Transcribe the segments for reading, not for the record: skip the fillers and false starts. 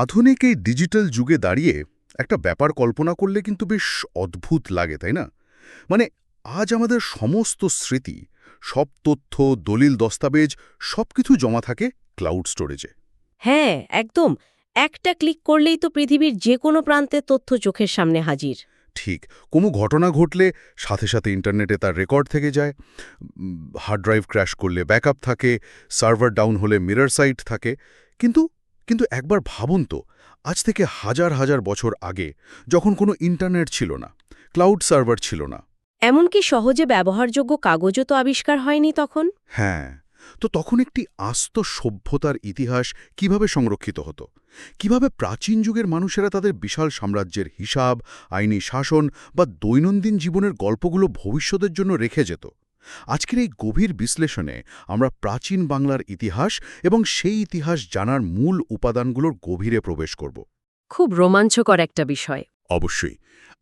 আধুনিক এই ডিজিটাল যুগে দাঁড়িয়ে একটা ব্যাপার কল্পনা করলে কিন্তু বেশ অদ্ভুত লাগে, তাই না? মানে আজ আমাদের সমস্ত স্মৃতি, সব তথ্য, দলিল দস্তাবেজ সবকিছু জমা থাকে ক্লাউড স্টোরেজে। হ্যাঁ, একদম। একটা ক্লিক করলেই তো পৃথিবীর যে কোনো প্রান্তের তথ্য চোখের সামনে হাজির। ঠিক, কোনো ঘটনা ঘটলে সাথে সাথে ইন্টারনেটে তার রেকর্ড থেকে যায়। হার্ড ড্রাইভ ক্র্যাশ করলে ব্যাকআপ থাকে, সার্ভার ডাউন হলে মিরর সাইট থাকে। কিন্তু কিন্তু একবার ভাবুন তো, আজ থেকে হাজার হাজার বছর আগে, যখন কোনো ইন্টারনেট ছিল না, ক্লাউড সার্ভার ছিল না। এমনকি সহজে ব্যবহারযোগ্য কাগজও তো আবিষ্কার হয়নি তখন। হ্যাঁ, তো তখন একটি আস্ত সভ্যতার ইতিহাস কিভাবে সংরক্ষিত হতো? কিভাবে প্রাচীন যুগের মানুষেরা তাদের বিশাল সাম্রাজ্যের হিসাব, আইনি শাসন বা দৈনন্দিন জীবনের গল্পগুলো ভবিষ্যতের জন্য রেখে যেত? আজকের এই গভীর বিশ্লেষণে আমরা প্রাচীন বাংলার ইতিহাস এবং সেই ইতিহাস জানার মূল উপাদানগুলোর গভীরে প্রবেশ করব। খুব রোমাঞ্চকর একটা বিষয়। অবশ্যই,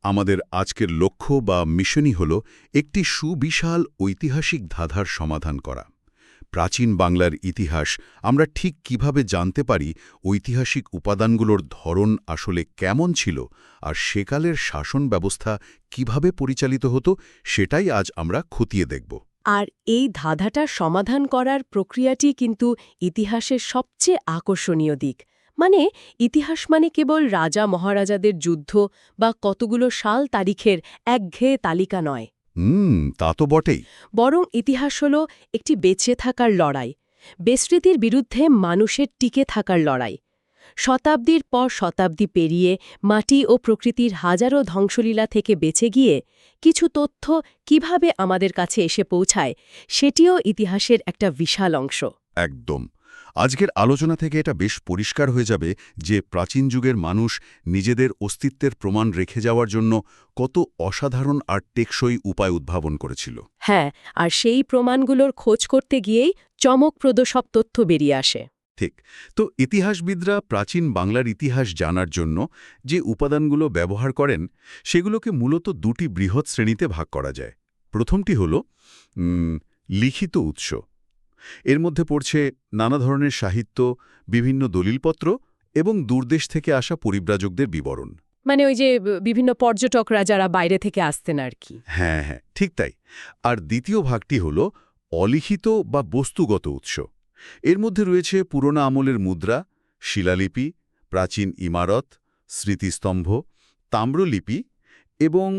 আমাদের আজকের লক্ষ্য বা মিশনই হল একটি সুবিশাল ঐতিহাসিক ধাঁধার সমাধান করা। প্রাচীন বাংলার ইতিহাস আমরা ঠিক কিভাবে জানতে পারি, ঐতিহাসিক উপাদানগুলোর ধরন আসলে কেমন ছিল, আর সেকালের শাসন ব্যবস্থা কিভাবে পরিচালিত হতো, সেটাই আজ আমরা খতিয়ে দেখব। আর এই ধাঁধাটার সমাধান করার প্রক্রিয়াটি কিন্তু ইতিহাসের সবচেয়ে আকর্ষণীয় দিক। মানে ইতিহাস মানে কেবল রাজা মহারাজাদের যুদ্ধ বা কতগুলো সাল তারিখের একঘেয়ে তালিকা নয়। তা তো বটেই। বরং ইতিহাস হল একটি বেঁচে থাকার লড়াই, বিস্মৃতির বিরুদ্ধে মানুষের টিকে থাকার লড়াই। শতাব্দীর পর শতাব্দী পেরিয়ে মাটি ও প্রকৃতির হাজারো ধ্বংসলীলা থেকে বেঁচে গিয়ে কিছু তথ্য কিভাবে আমাদের কাছে এসে পৌঁছায়, সেটিও ইতিহাসের একটা বিশাল অংশ। একদম। আজকের আলোচনা থেকে এটা বেশ পরিষ্কার হয়ে যাবে যে প্রাচীন যুগের মানুষ নিজেদের অস্তিত্বের প্রমাণ রেখে যাওয়ার জন্য কত অসাধারণ আর টেকসই উপায় উদ্ভাবন করেছিল। হ্যাঁ, আর সেই প্রমাণগুলোর খোঁজ করতে গিয়েই চমকপ্রদ সব তথ্য বেরিয়ে আসে। ঠিক। তো ইতিহাসবিদরা প্রাচীন বাংলার ইতিহাস জানার জন্য যে উপাদানগুলো ব্যবহার করেন, সেগুলোকে মূলত দুটি বৃহৎ শ্রেণীতে ভাগ করা যায়। প্রথমটি হল লিখিত উৎস। এর মধ্যে পড়ছে নানা ধরনের সাহিত্য, বিভিন্ন দলিলপত্র এবং দূরদেশ থেকে আসা পরিব্রাজকদের বিবরণ। মানে ওই যে বিভিন্ন পর্যটকরা যারা বাইরে থেকে আসতেন আর কি। হ্যাঁ হ্যাঁ, ঠিক তাই। আর দ্বিতীয় ভাগটি হল অলিখিত বা বস্তুগত উৎস। এর মধ্যে রয়েছে পুরোনো আমলের মুদ্রা, শিলালিপি, প্রাচীন ইমারত, স্মৃতিস্তম্ভ, তাম্রলিপি এবং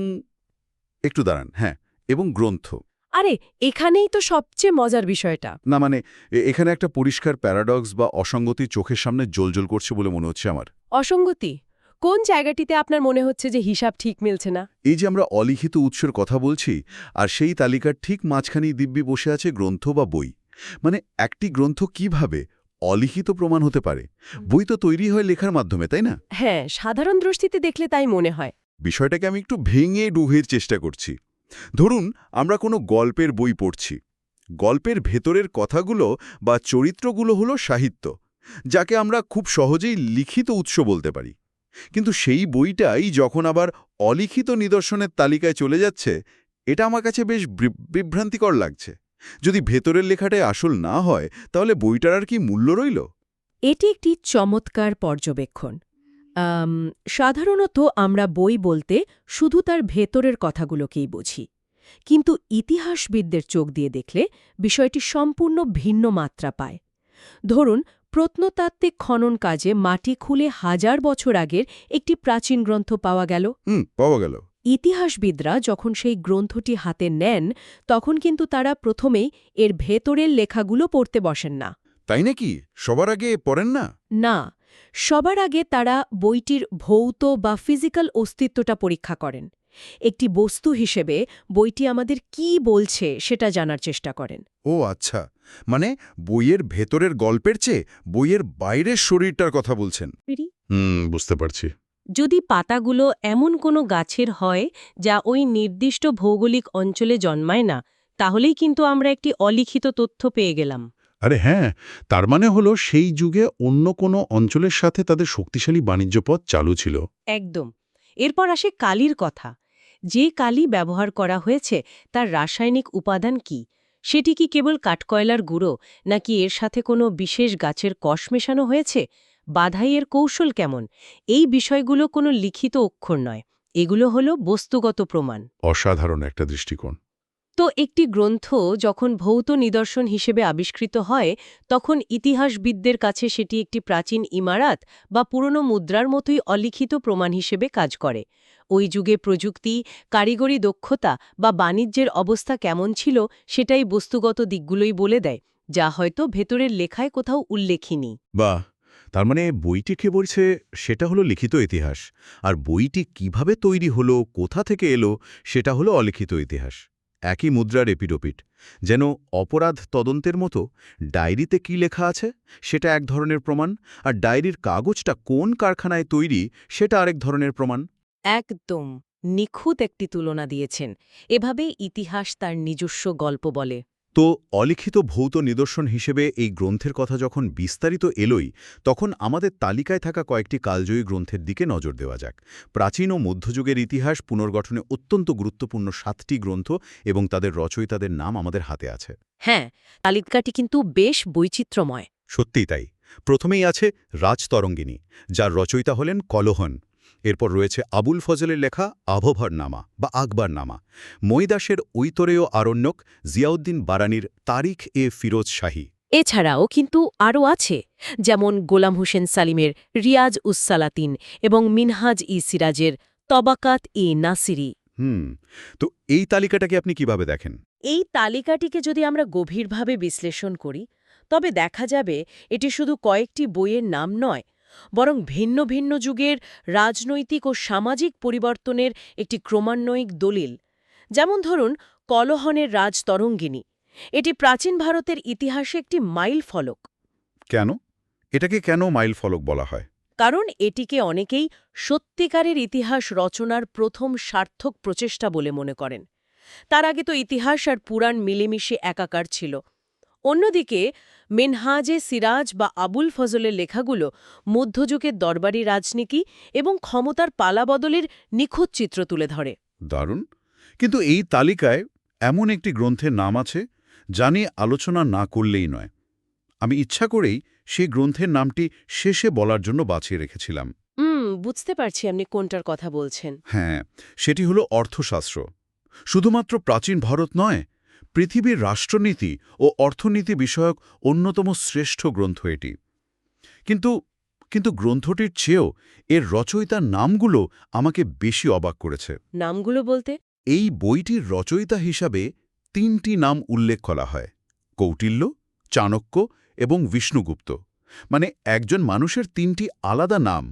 একটু দাঁড়ান, হ্যাঁ, এবং গ্রন্থ। আরে, এখানেই তো সবচেয়ে মজার বিষয়টা। না মানে, এখানে একটা পরিষ্কার প্যারাডক্স বা অসঙ্গতি চোখের সামনে জ্বলজ্বল করছে বলে মনে হচ্ছে আমার। অসঙ্গতি কোন জায়গাটিতে আপনার মনে হচ্ছে যে হিসাব ঠিক মিলছে না? এই যে আমরা অলিখিত উৎসের কথা বলছি, আর সেই তালিকার ঠিক মাঝখানেই দিব্যি বসে আছে গ্রন্থ বা বই। মানে একটি গ্রন্থ কিভাবে অলিখিত প্রমাণ হতে পারে? বই তো তৈরি হয় লেখার মাধ্যমে, তাই না? হ্যাঁ, সাধারণ দৃষ্টিতে দেখলে তাই মনে হয়। বিষয়টাকে আমি একটু ভেঙে ডুবের চেষ্টা করছি। ধরুন, আমরা কোনো গল্পের বই পড়ছি। গল্পের ভেতরের কথাগুলো বা চরিত্রগুলো হলো সাহিত্য, যাকে আমরা খুব সহজেই লিখিত উৎস বলতে পারি। কিন্তু সেই বইটাই যখন আবার অলিখিত নিদর্শনের তালিকায় চলে যাচ্ছে, এটা আমার কাছে বেশ বিভ্রান্তিকর লাগছে। যদি ভেতরের লেখাটাই আসল না হয়, তাহলে বইটার আর কি মূল্য রইল? এটি একটি চমৎকার পর্যবেক্ষণ। সাধারণত আমরা বই বলতে শুধু তার ভেতরের কথাগুলোকেই বুঝি, কিন্তু ইতিহাসবিদদের চোখ দিয়ে দেখলে বিষয়টি সম্পূর্ণ ভিন্ন মাত্রা পায়। ধরুন, প্রত্নতাত্ত্বিক খনন কাজে মাটি খুলে হাজার বছর আগের একটি প্রাচীন গ্রন্থ পাওয়া গেল। পাওয়া গেল। ইতিহাসবিদরা যখন সেই গ্রন্থটি হাতে নেন, তখন কিন্তু তারা প্রথমেই এর ভেতরের লেখাগুলো পড়তে বসেন না। তাই নাকি? সবার আগে পড়েন না? না, সবার আগে তারা বইটির ভৌত বা ফিজিক্যাল অস্তিত্বটা পরীক্ষা করেন। একটি বস্তু হিসেবে বইটি আমাদের কি বলছে সেটা জানার চেষ্টা করেন। ও আচ্ছা, মানে বইয়ের ভেতরের গল্পের চেয়ে বইয়ের বাইরের শরীরটার কথা বলছেন। বুঝতে পারছি। যদি পাতাগুলো এমন কোনো গাছের হয় যা ওই নির্দিষ্ট ভৌগোলিক অঞ্চলে জন্মায় না, তাহলেই কিন্তু আমরা একটি অলিখিত তথ্য পেয়ে গেলাম। আরে হ্যাঁ, তার মানে হলো সেই যুগে অন্য কোনো অঞ্চলের সাথে তাদের শক্তিশালী বাণিজ্য পথ চালু ছিল। একদম। এরপর আসে কালির কথা। যে কালি ব্যবহার করা হয়েছে তার রাসায়নিক উপাদান কি? সেটি কি কেবল কাঠকয়লার গুঁড়ো, নাকি এর সাথে কোনো বিশেষ গাছের কষ মেশানো হয়েছে? বাধাইয়ের কৌশল কেমন, এই বিষয়গুলো কোনো লিখিত অক্ষর নয়, এগুলো হলো বস্তুগত প্রমাণ। অসাধারণ একটা দৃষ্টিকোণ। তো একটি গ্রন্থ যখন ভৌত নিদর্শন হিসেবে আবিষ্কৃত হয়, তখন ইতিহাসবিদদের কাছে সেটি একটি প্রাচীন ইমারত বা পুরনো মুদ্রার মতোই অলিখিত প্রমাণ হিসেবে কাজ করে। ওই যুগে প্রযুক্তি, কারিগরি দক্ষতা বা বাণিজ্যের অবস্থা কেমন ছিল সেটাই বস্তুগত দিকগুলোই বলে দেয়, যা হয়তো ভেতরের লেখায় কোথাও উল্লেখিনী। বাহ! তার মানে বইটি কে বলছে সেটা হলো লিখিত ইতিহাস, আর বইটি কিভাবে তৈরি হলো, কোথা থেকে এলো, সেটা হলো অলিখিত ইতিহাস। একই মুদ্রার এপিডোপিট। যেন অপরাধ তদন্তের মতো ডায়েরিতে কি লেখা আছে সেটা এক ধরনের প্রমাণ, আর ডায়েরির কাগজটা কোন কারখানায় তৈরি সেটা আরেক ধরনের প্রমাণ। একদম নিখুঁত একটি তুলনা দিয়েছেন। এভাবেই ইতিহাস তার নিজস্ব গল্প বলে। তো অলিখিত ভৌত নিদর্শন হিসেবে এই গ্রন্থের কথা যখন বিস্তারিত এলোই, তখন আমাদের তালিকায় থাকা কয়েকটি কালজয়ী গ্রন্থের দিকে নজর দেওয়া যাক। প্রাচীন ও মধ্যযুগের ইতিহাস পুনর্গঠনে অত্যন্ত গুরুত্বপূর্ণ 7টি গ্রন্থ এবং তাদের রচয়িতাদের নাম আমাদের হাতে আছে। হ্যাঁ, তালিকাটি কিন্তু বেশ বৈচিত্র্যময়। সত্যিই তাই। প্রথমেই আছে রাজতরঙ্গিনী, যার রচয়িতা হলেন কলহন। এরপর রয়েছে আবুল ফজলের লেখা আভভারনামা বা আকবরনামা, মৈদাসের ঐতরেয় আরণ্যক, জিয়াউদ্দিন বারানির তারিখ এ ফিরোজ শাহী। এছাড়াও কিন্তু আরও আছে, যেমন গোলাম হোসেন সালিমের রিয়াজ উস-সালাতিন এবং মিনহাজ ই সিরাজের তবাকাত ই নাসিরি। তো এই তালিকাটাকে আপনি কিভাবে দেখেন? এই তালিকাটিকে যদি আমরা গভীরভাবে বিশ্লেষণ করি, তবে দেখা যাবে এটি শুধু কয়েকটি বইয়ের নাম নয়, বরং ভিন্ন ভিন্ন যুগের রাজনৈতিক ও সামাজিক পরিবর্তনের একটি ক্রমান্বয়িক দলিল। যেমন ধরুন কলহনের রাজতরঙ্গিনী, এটি প্রাচীন ভারতের ইতিহাসে একটি মাইল ফলক। কেন? এটাকে কেন মাইল ফলক বলা হয়? কারণ এটিকে অনেকেই সত্যিকারের ইতিহাস রচনার প্রথম সার্থক প্রচেষ্টা বলে মনে করেন। তার আগে তো ইতিহাস আর পুরাণ মিলেমিশে একাকার ছিল। অন্যদিকে মিনহাজে সিরাজ বা আবুল ফজলের লেখাগুলো মধ্যযুগের দরবারি রাজনীতি এবং ক্ষমতার পালাবদলের নিখুঁত চিত্র তুলে ধরে। দারুণ। কিন্তু এই তালিকায় এমন একটি গ্রন্থের নাম আছে যা নিয়ে আলোচনা না করলেই নয়। আমি ইচ্ছা করেই সেই গ্রন্থের নামটি শেষে বলার জন্য বাছিয়ে রেখেছিলাম। বুঝতে পারছি আপনি কোনটার কথা বলছেন। হ্যাঁ, সেটি হলো অর্থশাস্ত্র। শুধুমাত্র প্রাচীন ভারত নয়, পৃথিবীর রাষ্ট্রনীতি ও অর্থনীতি বিষয়ক অন্যতম শ্রেষ্ঠ গ্রন্থ এটি। কিন্তু গ্রন্থটির চেয়েও এর রচয়িতার নামগুলো আমাকে বেশি অবাক করেছে। নামগুলো বলতে? এই বইটির রচয়িতা হিসাবে 3টি নাম উল্লেখ করা হয়: কৌটিল্য, চাণক্য এবং বিষ্ণুগুপ্ত। মানে একজন মানুষের 3টি আলাদা নাম।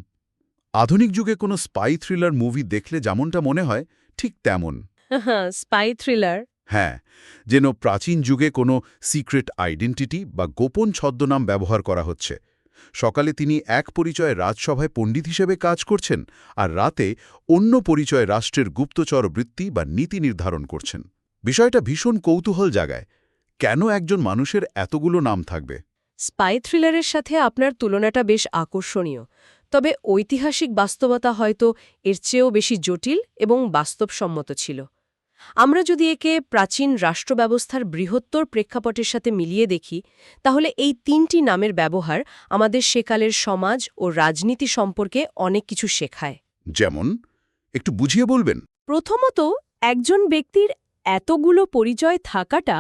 আধুনিক যুগে কোনো স্পাই থ্রিলার মুভি দেখলে যেমনটা মনে হয়, ঠিক তেমন। Spy thriller. হ্যাঁ, যেন প্রাচীন যুগে কোনো সিক্রেট আইডেন্টিটি বা গোপন ছদ্মনাম ব্যবহার করা হচ্ছে। সকালে তিনি এক পরিচয়ে রাজসভায় পণ্ডিত হিসেবে কাজ করছেন, আর রাতে অন্য পরিচয়ে রাষ্ট্রের গুপ্তচর বৃত্তি বা নীতি নির্ধারণ করছেন। বিষয়টা ভীষণ কৌতূহল জাগায়। কেন একজন মানুষের এতগুলো নাম থাকবে? স্পাই থ্রিলারের সাথে আপনার তুলনাটা বেশ আকর্ষণীয়, তবে ঐতিহাসিক বাস্তবতা হয়তো এর চেয়েও বেশি জটিল এবং বাস্তবসম্মত ছিল। আমরা যদি একে প্রাচীন রাষ্ট্রব্যবস্থার বৃহত্তর প্রেক্ষাপটের সাথে মিলিয়ে দেখি, তাহলে এই 3টি নামের ব্যবহার আমাদের সেকালের সমাজ ও রাজনীতি সম্পর্কে অনেক কিছু শেখায়। যেমন, একটু বুঝিয়ে বলবেন? প্রথমত, একজন ব্যক্তির এতগুলো পরিচয় থাকাটা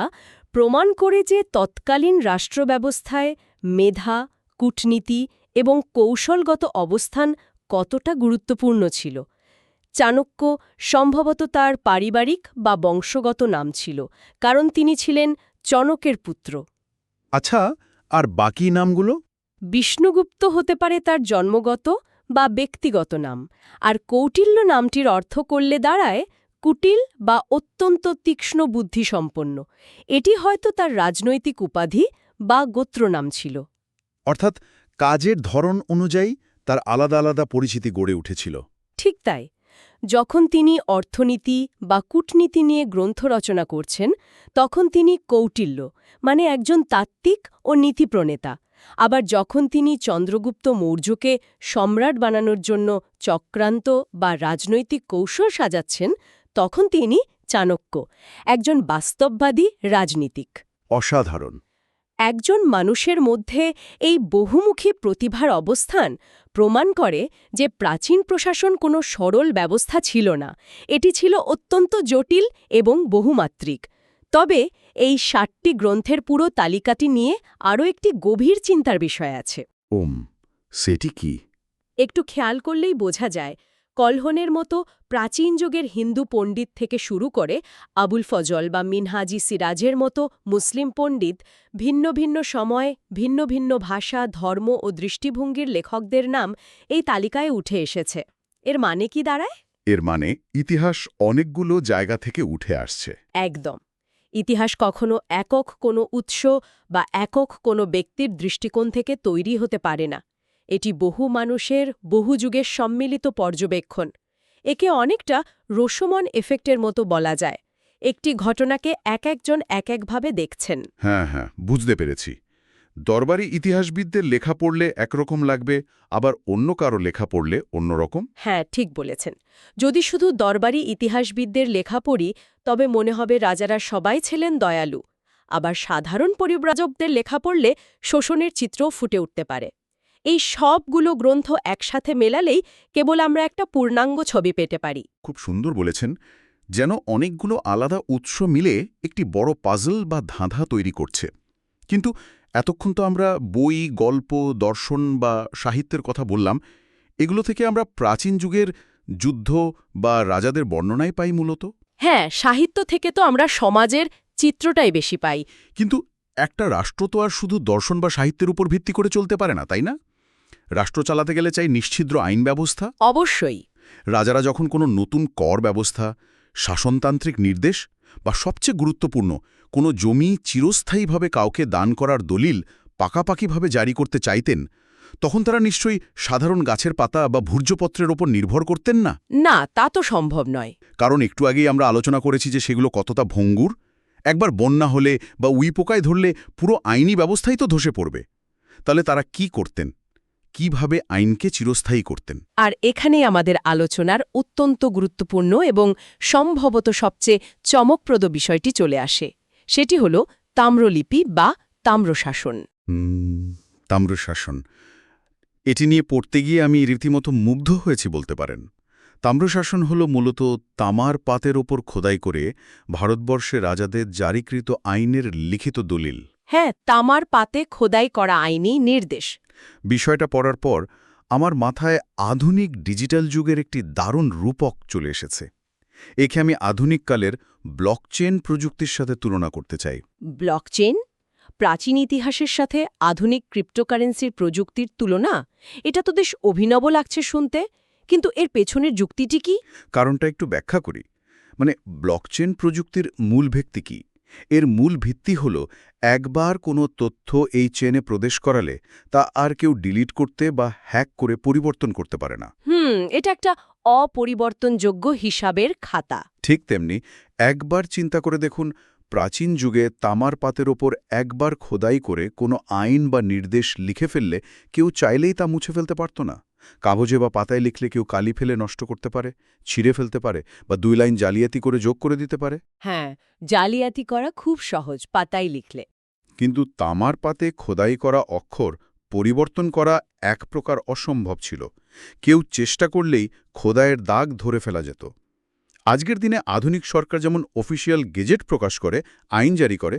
প্রমাণ করে যে তৎকালীন রাষ্ট্রব্যবস্থায় মেধা, কূটনীতি এবং কৌশলগত অবস্থান কতটা গুরুত্বপূর্ণ ছিল। চাণক্য সম্ভবত তার পারিবারিক বা বংশগত নাম ছিল, কারণ তিনি ছিলেন চনকের পুত্র। আচ্ছা, আর বাকি নামগুলো? বিষ্ণুগুপ্ত হতে পারে তার জন্মগত বা ব্যক্তিগত নাম, আর কৌটিল্য নামটির অর্থ করলে দাঁড়ায় কুটিল বা অত্যন্ত তীক্ষ্ণ বুদ্ধিসম্পন্ন। এটি হয়তো তার রাজনৈতিক উপাধি বা গোত্রনাম ছিল। অর্থাৎ কাজের ধরন অনুযায়ী তার আলাদা আলাদা পরিচিতি গড়ে উঠেছিল। ঠিক তাই। যখন তিনি অর্থনীতি বা কূটনীতি নিয়ে গ্রন্থ রচনা করছেন, তখন তিনি কৌটিল্য মানে একজন তাত্ত্বিক ও নীতিপ্রণেতা। আবার যখন তিনি চন্দ্রগুপ্ত মৌর্যকে সম্রাট বানানোর জন্য চক্রান্ত বা রাজনৈতিক কৌশল সাজাচ্ছেন, তখন তিনি চাণক্য, একজন বাস্তববাদী রাজনীতিক। অসাধারণ। একজন মানুষের মধ্যে এই বহুমুখী প্রতিভার অবস্থান প্রমাণ করে যে প্রাচীন প্রশাসন কোনো সরল ব্যবস্থা ছিল না, এটি ছিল অত্যন্ত জটিল এবং বহুমাত্রিক। তবে এই ৭টি গ্রন্থের পুরো তালিকাটি নিয়ে আরও একটি গভীর চিন্তার বিষয় আছে। সেটি কি? একটু খেয়াল করলেই বোঝা যায়, কলহনের মতো প্রাচীন যুগের হিন্দু পণ্ডিত থেকে শুরু করে আবুল ফজল বা মিনহাজি সিরাজের মতো মুসলিম পণ্ডিত, ভিন্ন ভিন্ন সময়, ভিন্ন ভিন্ন ভাষা, ধর্ম ও দৃষ্টিভঙ্গির লেখকদের নাম এই তালিকায় উঠে এসেছে। এর মানে কি দাঁড়ায়? এর মানে ইতিহাস অনেকগুলো জায়গা থেকে উঠে আসছে। একদম। ইতিহাস কখনো একক কোনো উৎস বা একক কোনো ব্যক্তির দৃষ্টিকোণ থেকে তৈরি হতে পারে না। এটি বহু মানুষের, বহু যুগের সম্মিলিত পর্যবেক্ষণ। একে অনেকটা রোশমন এফেক্টের মতো বলা যায়। একটি ঘটনাকে একজন একভাবে দেখছেন। হ্যাঁ, বুঝতে পেরেছি। দরবারি ইতিহাসবিদদের লেখা পড়লে একরকম লাগবে, আবার অন্য কারো লেখা পড়লে অন্যরকম। হ্যাঁ, ঠিক বলেছেন। যদি শুধু দরবারি ইতিহাসবিদদের লেখা পড়ি, তবে মনে হবে রাজারা সবাই ছিলেন দয়ালু। আবার সাধারণ পরিব্রাজকদের লেখা পড়লে শোষণের চিত্রও ফুটে উঠতে পারে। এই সবগুলো গ্রন্থ একসাথে মেলালেই কেবল আমরা একটা পূর্ণাঙ্গ ছবি পেতে পারি। খুব সুন্দর বলেছেন। যেন অনেকগুলো আলাদা উৎস মিলে একটি বড় পাজল বা ধাঁধা তৈরি করছে। কিন্তু এতক্ষণ তো আমরা বই, গল্প, দর্শন বা সাহিত্যের কথা বললাম। এগুলো থেকে আমরা প্রাচীন যুগের যুদ্ধ বা রাজাদের বর্ণনাই পাই মূলত। হ্যাঁ, সাহিত্য থেকে তো আমরা সমাজের চিত্রটাই বেশি পাই। কিন্তু একটা রাষ্ট্র তো আর শুধু দর্শন বা সাহিত্যের উপর ভিত্তি করে চলতে পারে না, তাই না? রাষ্ট্র চালাতে গেলে চাই নিশ্ছিদ্র আইন ব্যবস্থা। অবশ্যই। রাজারা যখন কোনো নতুন কর ব্যবস্থা, শাসনতান্ত্রিক নির্দেশ বা সবচেয়ে গুরুত্বপূর্ণ কোনো জমি চিরস্থায়ীভাবে কাউকে দান করার দলিল পাকাপাকিভাবে জারি করতে চাইতেন, তখন তারা নিশ্চয়ই সাধারণ গাছের পাতা বা ভূর্জপত্রের ওপর নির্ভর করতেন না। না, তা তো সম্ভব নয়। কারণ একটু আগেই আমরা আলোচনা করেছি যে সেগুলো কতটা ভঙ্গুর। একবার বন্যা হলে বা উইপোকায় ধরলে পুরো আইনি ব্যবস্থাই তো ধসে পড়বে। তাহলে তারা কি করতেন? কিভাবে আইনকে চিরস্থায়ী করতেন? আর এখানেই আমাদের আলোচনার অত্যন্ত গুরুত্বপূর্ণ এবং সম্ভবত সবচেয়ে চমকপ্রদ বিষয়টি চলে আসে। সেটি হল তাম্রলিপি বা তাম্রশাসন। তাম্রশাসন। এটি নিয়ে পড়তে গিয়ে আমি রীতিমতো মুগ্ধ হয়েছি বলতে পারেন। তাম্রশাসন হল মূলত তামার পাতের ওপর খোদাই করে ভারতবর্ষে রাজাদের জারিকৃত আইনের লিখিত দলিল। হ্যাঁ, তামার পাতে খোদাই করা আইনি নির্দেশ। বিষয়টা পড়ার পর আমার মাথায় আধুনিক ডিজিটাল যুগের একটি দারুণ রূপক চলে এসেছে। একে আমি আধুনিককালের ব্লকচেন প্রযুক্তির সাথে তুলনা করতে চাই। ব্লকচেন? প্রাচীন ইতিহাসের সাথে আধুনিক ক্রিপ্টোকারেন্সির প্রযুক্তির তুলনা? এটা তো বেশ অভিনব লাগছে শুনতে, কিন্তু এর পেছনের যুক্তিটি কি? কারণটা একটু ব্যাখ্যা করি। ব্লকচেন প্রযুক্তির মূল ভিত্তি কি? এর মূল ভিত্তি হল একবার কোনো তথ্য এই চেনে প্রবেশ করালে তা আর কেউ ডিলিট করতে বা হ্যাক করে পরিবর্তন করতে পারে না। এটা একটা অপরিবর্তনযোগ্য হিসাবের খাতা। ঠিক তেমনি একবার চিন্তা করে দেখুন, প্রাচীন যুগে তামার পাতের ওপর একবার খোদাই করে কোনো আইন বা নির্দেশ লিখে ফেললে কেউ চাইলেই তা মুছে ফেলতে পারত না। কাগজে বা পাতায় লিখলে কেউ কালি ফেলে নষ্ট করতে পারে, ছিঁড়ে ফেলতে পারে বা 2 লাইন জালিয়াতি করে যোগ করে দিতে পারে। হ্যাঁ, জালিয়াতি করা খুব সহজ পাতায় লিখলে। কিন্তু তামার পাতে খোদাই করা অক্ষর পরিবর্তন করা এক প্রকার অসম্ভব ছিল। কেউ চেষ্টা করলেই খোদাইয়ের দাগ ধরে ফেলা যেত। আজকের দিনে আধুনিক সরকার যেমন অফিসিয়াল গেজেট প্রকাশ করে, আইন জারি করে,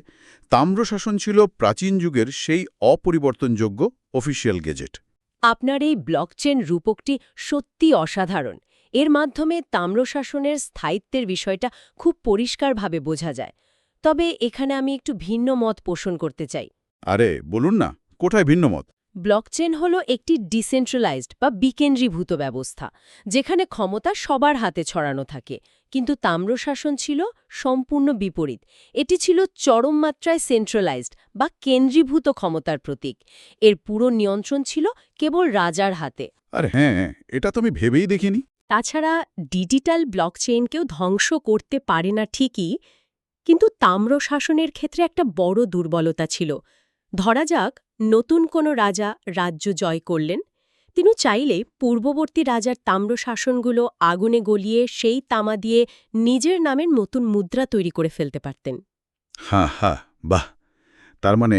তাম্রশাসন ছিল প্রাচীন যুগের সেই অপরিবর্তনযোগ্য অফিসিয়াল গেজেট। আপনার এই ব্লকচেন রূপকটি সত্যি অসাধারণ। এর মাধ্যমে তাম্রশাসনের স্থায়িত্বের বিষয়টা খুব পরিষ্কারভাবে বোঝা যায়। তবে এখানে আমি একটু ভিন্ন মত পোষণ করতে চাই। আরে বলুন না, কোথায় ভিন্ন মত? ব্লকচেন হল একটি ডিসেন্ট্রালাইজড বা বিকেন্দ্রীভূত ব্যবস্থা, যেখানে ক্ষমতা সবার হাতে ছড়ানো থাকে। কিন্তু তাম্রশাসন ছিল সম্পূর্ণ বিপরীত। এটি ছিল চরম মাত্রায় সেন্ট্রালাইজড বা কেন্দ্রীভূত ক্ষমতার প্রতীক। এর পুরো নিয়ন্ত্রণ ছিল কেবল রাজার হাতে। আরে হ্যাঁ, এটা তো আমি ভেবেই দেখিনি। তাছাড়া ডিজিটাল ব্লকচেইনকেও ধ্বংস করতে পারে না ঠিকই, কিন্তু তাম্রশাসনের ক্ষেত্রে একটা বড় দুর্বলতা ছিল। ধরা যাক, নতুন কোনো রাজা রাজ্য জয় করলেন। তিনি চাইলে পূর্ববর্তী রাজার তাম্রশাসনগুলো আগুনে গলিয়ে সেই তামা দিয়ে নিজের নামের নতুন মুদ্রা তৈরি করে ফেলতে পারতেন। হ্যাঁ, বাহ। তার মানে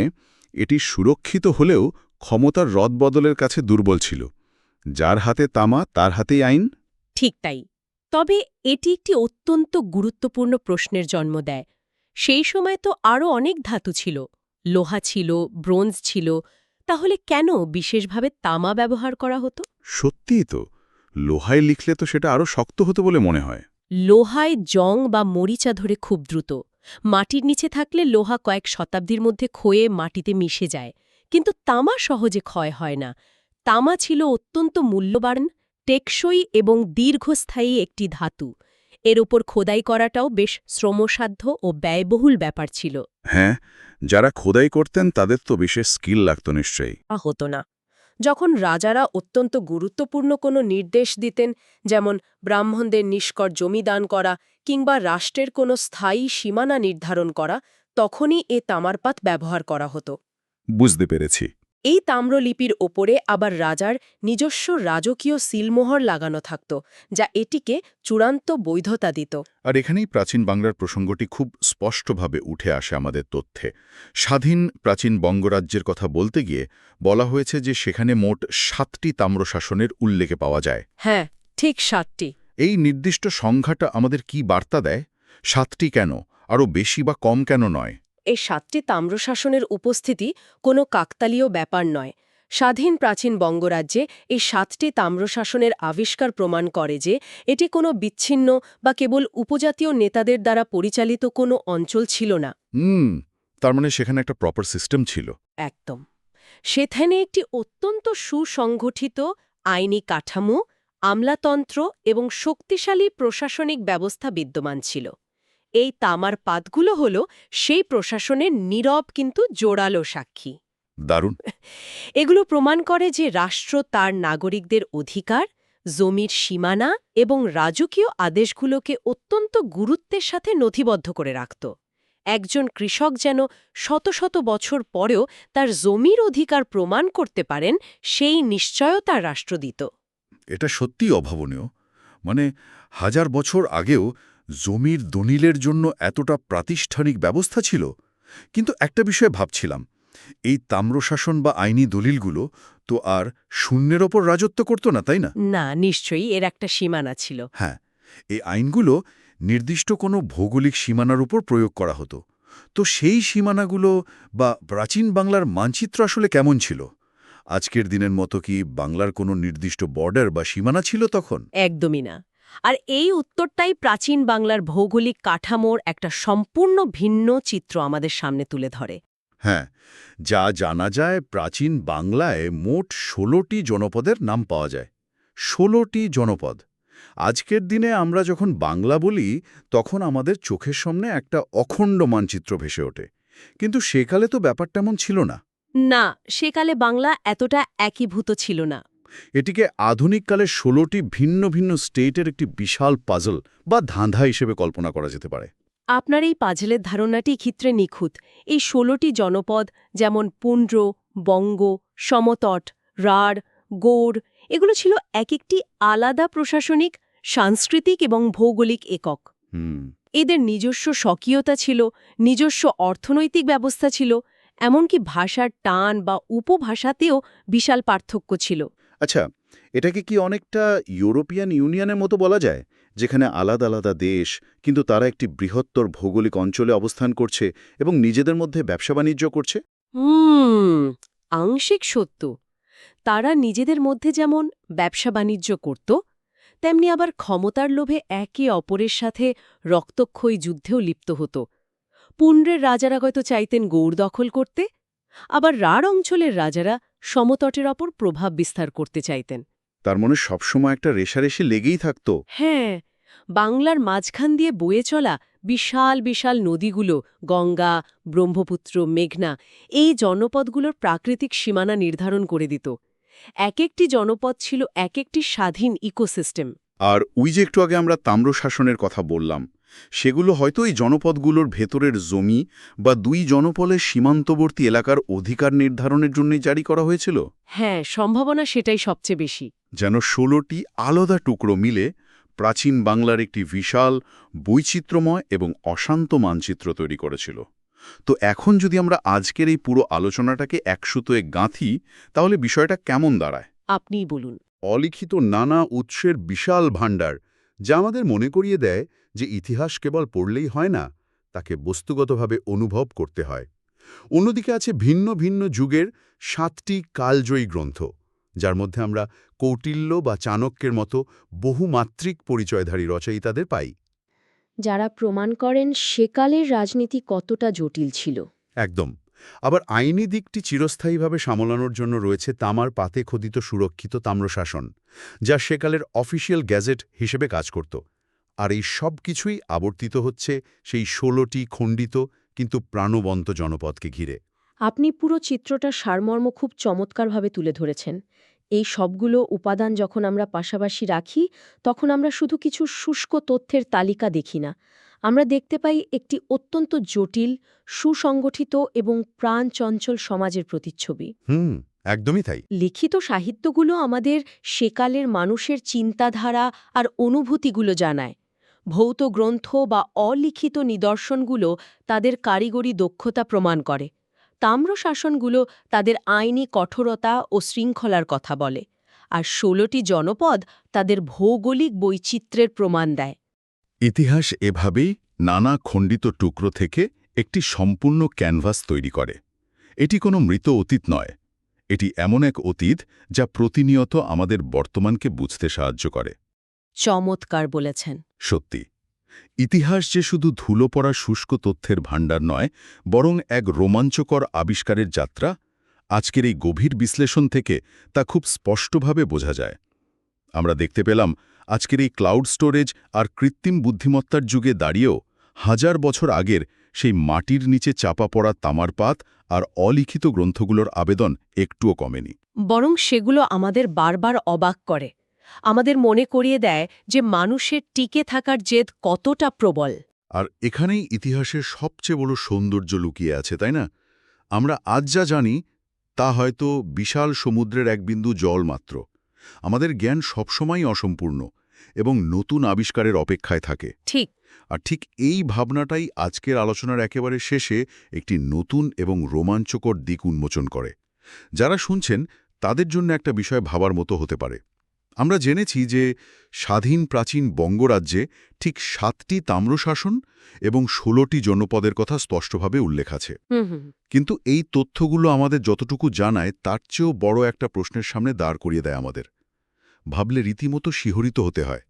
এটি সুরক্ষিত হলেও ক্ষমতার রদবদলের কাছে দুর্বল ছিল। যার হাতে তামা তার হাতেই আইন। ঠিক তাই। তবে এটি একটি অত্যন্ত গুরুত্বপূর্ণ প্রশ্নের জন্ম দেয়। সেই সময় তো আরও অনেক ধাতু ছিল, লোহা ছিল, ব্রোঞ্জ ছিল, তাহলে কেন বিশেষভাবে তামা ব্যবহার করা হতো? সত্যিই তো, লোহায় লিখলে তো সেটা আরও শক্ত হতো বলে মনে হয়। লোহায় জং বা মরিচা ধরে খুব দ্রুত। মাটির নিচে থাকলে লোহা কয়েক শতাব্দীর মধ্যে ক্ষয়ে মাটিতে মিশে যায়, কিন্তু তামা সহজে ক্ষয় হয় না। তামা ছিল অত্যন্ত মূল্যবান, টেকসই এবং দীর্ঘস্থায়ী একটি ধাতু। এর ওপর খোদাই করাটাও বেশ শ্রমসাধ্য ও ব্যয়বহুল ব্যাপার ছিল। হ্যাঁ, যারা খোদাই করতেন তাদের তো বিশেষ স্কিল লাগত নিশ্চয়ই। হতো না। যখন রাজারা অত্যন্ত গুরুত্বপূর্ণ কোনো নির্দেশ দিতেন, যেমন ব্রাহ্মণদের নিষ্কর জমি দান করা কিংবা রাষ্ট্রের কোনো স্থায়ী সীমানা নির্ধারণ করা, তখনই এ তামারপাত ব্যবহার করা হতো। বুঝতে পেরেছি। এই তাম্রলিপির ওপরে আবার রাজার নিজস্ব রাজকীয় সিলমোহর লাগানো থাকত, যা এটিকে চূড়ান্ত বৈধতা দিত। আর এখানেই প্রাচীন বাংলার প্রসঙ্গটি খুব স্পষ্টভাবে উঠে আসে আমাদের তথ্যে। স্বাধীন প্রাচীন বঙ্গরাজ্যের কথা বলতে গিয়ে বলা হয়েছে যে সেখানে মোট 7টি তাম্রশাসনের উল্লেখে পাওয়া যায়। হ্যাঁ, ঠিক 7টি। এই নির্দিষ্ট সংখ্যাটা আমাদের কি বার্তা দেয়? 7টি কেন, আরও বেশি বা কম কেন নয়? এই 7টি তাম্রশাসনের উপস্থিতি কোনো কাকতালীয় ব্যাপার নয়। স্বাধীন প্রাচীন বঙ্গরাজ্যে এই 7টি তাম্রশাসনের আবিষ্কার প্রমাণ করে যে এটি কোনো বিচ্ছিন্ন বা কেবল উপজাতীয় নেতাদের দ্বারা পরিচালিত কোনো অঞ্চল ছিল না। তার মানে সেখানে একটা প্রপার সিস্টেম ছিল। একদম। সেখানে একটি অত্যন্ত সুসংগঠিত আইনি কাঠামো, আমলাতন্ত্র এবং শক্তিশালী প্রশাসনিক ব্যবস্থা বিদ্যমান ছিল। এই তামার পাতগুলো হল সেই প্রশাসনের নীরব কিন্তু জোরালো সাক্ষী। দারুণ। এগুলো প্রমাণ করে যে রাষ্ট্র তার নাগরিকদের অধিকার, জমির সীমানা এবং রাজকীয় আদেশগুলোকে অত্যন্ত গুরুত্বের সাথে নথিবদ্ধ করে রাখত। একজন কৃষক যেন শত শত বছর পরেও তার জমির অধিকার প্রমাণ করতে পারেন, সেই নিশ্চয়তা রাষ্ট্র দিত। এটা সত্যিই অভাবনীয়। মানে 1000 বছর আগেও জমির দলিলের জন্য এতটা প্রাতিষ্ঠানিক ব্যবস্থা ছিল। কিন্তু একটা বিষয়ে ভাবছিলাম, এই তাম্রশাসন বা আইনি দলিলগুলো তো আর শূন্যের ওপর রাজত্ব করত না, তাই না? না, নিশ্চয়ই এর একটা সীমানা ছিল। হ্যাঁ, এই আইনগুলো নির্দিষ্ট কোনো ভৌগোলিক সীমানার উপর প্রয়োগ করা হতো। তো সেই সীমানাগুলো বা প্রাচীন বাংলার মানচিত্র আসলে কেমন ছিল? আজকের দিনের মতো কি বাংলার কোনো নির্দিষ্ট বর্ডার বা সীমানা ছিল তখন? একদমই না। আর এই উত্তরটাই প্রাচীন বাংলার ভৌগোলিক কাঠামোর একটা সম্পূর্ণ ভিন্ন চিত্র আমাদের সামনে তুলে ধরে। হ্যাঁ, যা জানা যায় প্রাচীন বাংলায় মোট 16টি জনপদের নাম পাওয়া যায়। 16টি জনপদ। আজকের দিনে আমরা যখন বাংলা বলি তখন আমাদের চোখের সামনে একটা অখণ্ড মানচিত্র ভেসে ওঠে। কিন্তু সেকালে তো ব্যাপারটা এমন ছিল না। না, সেকালে বাংলা এতটা একীভূত ছিল না। এটিকে আধুনিককালে 16টি ভিন্ন ভিন্ন স্টেটের একটি বিশাল পাজল বা ধাঁধা হিসেবে কল্পনা করা যেতে পারে। আপনার এই পাজলের ধারণাটি ক্ষেত্রে নিখুঁত। এই 16টি জনপদ, যেমন পুন্ড্র, বঙ্গ, সমতট, রাঢ়, গৌড়, এগুলো ছিল এক একটি আলাদা প্রশাসনিক, সাংস্কৃতিক এবং ভৌগোলিক একক। এদের নিজস্ব স্বকীয়তা ছিল, নিজস্ব অর্থনৈতিক ব্যবস্থা ছিল, এমনকি ভাষার টান বা উপভাষাতেও বিশাল পার্থক্য ছিল। আচ্ছা, এটাকে কি অনেকটা ইউরোপিয়ান ইউনিয়নের মতো বলা যায়, যেখানে আলাদা আলাদা দেশ কিন্তু তারা একটি বৃহত্তর ভৌগোলিক অঞ্চলে অবস্থান করছে এবং নিজেদের মধ্যে ব্যবসা-বাণিজ্য করছে? আংশিক সত্য। তারা নিজেদের মধ্যে যেমন ব্যবসা-বাণিজ্য করত, তেমনি আবার ক্ষমতার লোভে একে অপরের সাথে রক্তক্ষয়ী যুদ্ধেও লিপ্ত হতো। পুন্ড্রের রাজারা হয়তো চাইতেন গৌড় দখল করতে, আবার রাঢ় অঞ্চলের রাজারা সমতটের ওপর প্রভাব বিস্তার করতে চাইতেন। তার মনে সবসময় একটা রেষারেষি লেগেই থাকত। হ্যাঁ, বাংলার মাঝখান দিয়ে বয়ে চলা বিশাল বিশাল নদীগুলো, গঙ্গা, ব্রহ্মপুত্র, মেঘনা, এই জনপদগুলোর প্রাকৃতিক সীমানা নির্ধারণ করে দিত। এক একটি জনপদ ছিল এক একটি স্বাধীন ইকোসিস্টেম। আর ওই যে একটু আগে আমরা তাম্রশাসনের কথা বললাম, সেগুলো হয়তো এই জনপদগুলোর ভেতরের জমি বা দুই জনপদের সীমান্তবর্তী এলাকার অধিকার নির্ধারণের জন্যই জারি করা হয়েছিল। হ্যাঁ, সম্ভাবনা সেটাই সবচেয়ে বেশি। যেন 16টি আলাদা টুকরো মিলে প্রাচীন বাংলার একটি বিশাল, বৈচিত্র্যময় এবং অশান্ত মানচিত্র তৈরি করেছিল। তো এখন যদি আমরা আজকের এই পুরো আলোচনাটাকে এক সুতোয় গাঁথি, তাহলে বিষয়টা কেমন দাঁড়ায়? আপনিই বলুন। অলিখিত নানা উৎসের বিশাল ভাণ্ডার, যা আমাদের মনে করিয়ে দেয় যে ইতিহাস কেবল পড়লেই হয় না, তাকে বস্তুগতভাবে অনুভব করতে হয়। অন্যদিকে আছে ভিন্ন ভিন্ন যুগের 7টি কালজয়ী গ্রন্থ, যার মধ্যে আমরা কৌটিল্য বা চাণক্যের মতো বহুমাত্রিক পরিচয়ধারী রচয়িতাদের পাই। যারা প্রমাণ করেন সেকালের রাজনীতি কতটা জটিল ছিল। একদম। আবার আইনি দিকটি চিরস্থায়ীভাবে সামলানোর জন্য রয়েছে তামার পাতে খোদিত সুরক্ষিত তাম্রশাসন, যা সেকালের অফিসিয়াল গ্যাজেট হিসেবে কাজ করত। আর এই সব কিছুই আবর্তিত হচ্ছে সেই 16টি খণ্ডিত কিন্তু প্রাণবন্ত জনপদকে ঘিরে। আপনি পুরো চিত্রটা সারমর্ম খুব চমৎকারভাবে তুলে ধরেছেন। এই সবগুলো উপাদান যখন আমরা পাশাপাশি রাখি, তখন আমরা শুধু কিছু শুষ্ক তথ্যের তালিকা দেখি না। আমরা দেখতে পাই একটি অত্যন্ত জটিল, সুসংগঠিত এবং প্রাণচঞ্চল সমাজের প্রতিচ্ছবি। একদমই তাই। লিখিত সাহিত্যগুলো আমাদের সেকালের মানুষের চিন্তাধারা আর অনুভূতিগুলো জানায়। ভৌত গ্রন্থ বা অলিখিত নিদর্শনগুলো তাদের কারিগরি দক্ষতা প্রমাণ করে। তাম্রশাসনগুলো তাদের আইনি কঠোরতা ও শৃঙ্খলার কথা বলে। আর 16টি জনপদ তাদের ভৌগোলিক বৈচিত্র্যের প্রমাণ দেয়। ইতিহাস এভাবেই নানা খণ্ডিত টুকরো থেকে একটি সম্পূর্ণ ক্যানভাস তৈরি করে। এটি কোনো মৃত অতীত নয়, এটি এমন এক অতীত যা প্রতিনিয়ত আমাদের বর্তমানকে বুঝতে সাহায্য করে। চমৎকার বলেছেন। সত্যি, ইতিহাস যে শুধু ধুলো পড়া শুষ্ক তথ্যের ভাণ্ডার নয়, বরং এক রোমাঞ্চকর আবিষ্কারের যাত্রা। আজকের এই গভীর বিশ্লেষণ থেকে তা খুব স্পষ্টভাবে বোঝা যায়। আমরা দেখতে পেলাম আজকের এই ক্লাউড স্টোরেজ আর কৃত্রিম বুদ্ধিমত্তার যুগে দাঁড়িয়েও হাজার বছর আগের সেই মাটির নিচে চাপা পড়া তামার পাত আর অলিখিত গ্রন্থগুলোর আবেদন একটুও কমেনি। বরং সেগুলো আমাদের বারবার অবাক করে। আমাদের মনে করিয়ে দেয় যে মানুষের টিকে থাকার জেদ কতটা প্রবল। আর এখানেই ইতিহাসের সবচেয়ে বড় সৌন্দর্য লুকিয়ে আছে, তাই না? আমরা আজ যা জানি তা হয়তো বিশাল সমুদ্রের এক বিন্দু জল মাত্র। আমাদের জ্ঞান সবসময়ই অসম্পূর্ণ এবং নতুন আবিষ্কারের অপেক্ষায় থাকে। ঠিক। আর ঠিক এই ভাবনাটাই আজকের আলোচনার একেবারে শেষে একটি নতুন এবং রোমাঞ্চকর দিক উন্মোচন করে। যারা শুনছেন তাদের জন্য একটা বিষয় ভাবার মতো হতে পারে। আমরা জেনেছি যে স্বাধীন প্রাচীন বঙ্গরাজ্যে ঠিক 7টি তাম্রশাসন এবং 16টি জনপদের কথা স্পষ্টভাবে উল্লেখ আছে। কিন্তু এই তথ্যগুলো আমাদের যতটুকু জানায় তার চেয়েও বড় একটা প্রশ্নের সামনে দাঁড় করিয়ে দেয় আমাদের। ভাবলে রীতিমতো শিহরিত হতে হয়।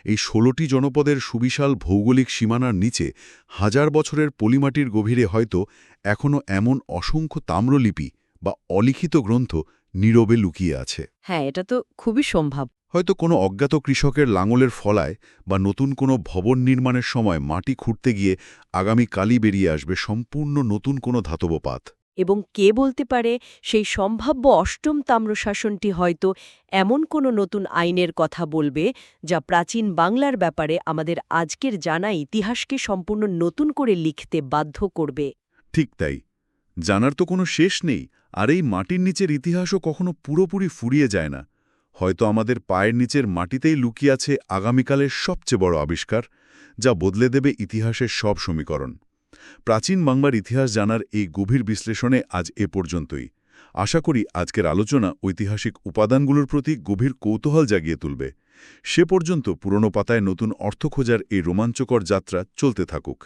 এই 16টি জনপদের সুবিশাল ভৌগোলিক সীমানার নিচে হাজার বছরের পলিমাটির গভীরে হয়তো এখনও এমন অসংখ্য তাম্রলিপি বা অলিখিত গ্রন্থ নীরবে লুকিয়ে আছে। হ্যাঁ, এটা তো খুবই সম্ভব। হয়তো কোনো অজ্ঞাত কৃষকের লাঙলের ফলায় বা নতুন কোনো ভবন নির্মাণের সময় মাটি খুঁড়তে গিয়ে আগামীকালই বেরিয়ে আসবে সম্পূর্ণ নতুন কোনো ধাতব পাত। এবং কে বলতে পারে সেই সম্ভাব্য অষ্টম তাম্রশাসনটি হয়তো এমন কোনো নতুন আইনের কথা বলবে যা প্রাচীন বাংলার ব্যাপারে আমাদের আজকের জানা ইতিহাসকে সম্পূর্ণ নতুন করে লিখতে বাধ্য করবে। ঠিক তাই। জানার তো কোনো শেষ নেই, আর এই মাটির নিচের ইতিহাসও কখনো পুরোপুরি ফুরিয়ে যায় না। হয়তো আমাদের পায়ের নিচের মাটিতেই লুকিয়ে আছে আগামীকালের সবচেয়ে বড় আবিষ্কার, যা বদলে দেবে ইতিহাসের সব সমীকরণ। প্রাচীন বাংলার ইতিহাস জানার এই গভীর বিশ্লেষণে আজ এ পর্যন্তই। আশা করি আজকের আলোচনা ঐতিহাসিক উপাদানগুলোর প্রতি গভীর কৌতূহল জাগিয়ে তুলবে। সে পর্যন্ত পুরনো পাতায় নতুন অর্থ খোঁজার এই রোমাঞ্চকর যাত্রা চলতে থাকুক।